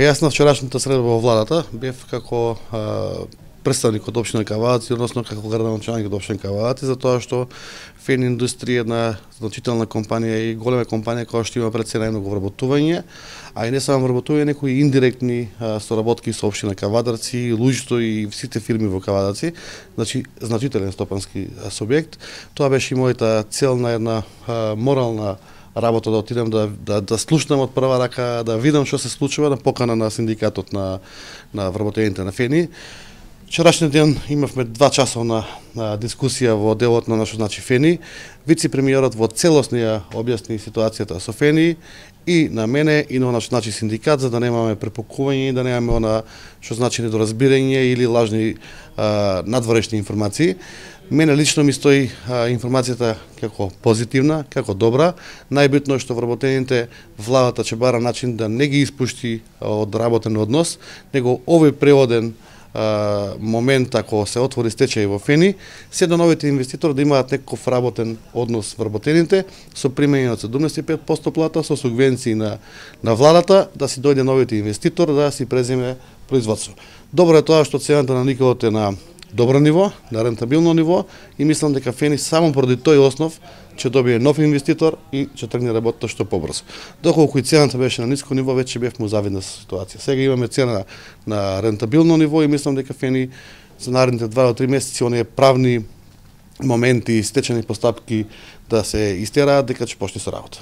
Јас на вчерашната среда во владата бев како представник од општина Кавадаци, односно како градоначалник од општина Кавадаци, затоа што фен индустрија е една значителна компанија и голема компанија која што има пред се најмногу вработување, а и не само вработување, некои индиректни соработки со општина Кавадарци, Луѓето и сите фирми во Кавадаци, значи значителен стопански субјект. Тоа беше и мојата цел на една морална работа, да отидам да слушнам од прва рака, да видам што се случува на покана на синдикатот на вработените на фени. Вчерашниот ден имавме 2 часовна дискусија во делот на нашо значи фени. Вице-премиерот во целосно ја објасни ситуацијата со фени и на мене и на наш значи синдикат, за да немаме препокување и да немаме она што значи недоразбирање или лажни надворешни информации. Мене лично ми стои информацијата како позитивна, како добра. Најбитно е што вработените владата ќе бара начин да не ги испушти од работен однос, него овој преводен момент, ако се отвори стечај во фени, се до новите инвеститори да имаат некој работен однос вработените со примање од 75% плата, со субвенции на владата, да си дојде новите инвеститор да си преземе производство. Добро е тоа што цената на никелот е на добро ниво, на рентабилно ниво и мислам дека фени само поради тој основ ќе добие нов инвеститор и ќе тргне работата што побрзо. Доколку и цената беше на ниско ниво, веќе бевме завидна ситуација. Сега имаме цена на рентабилно ниво и мислам дека фени за наредните 2 до 3 месеци оние правни моменти и стечени постапки да се истераат, дека ќе почне со работа.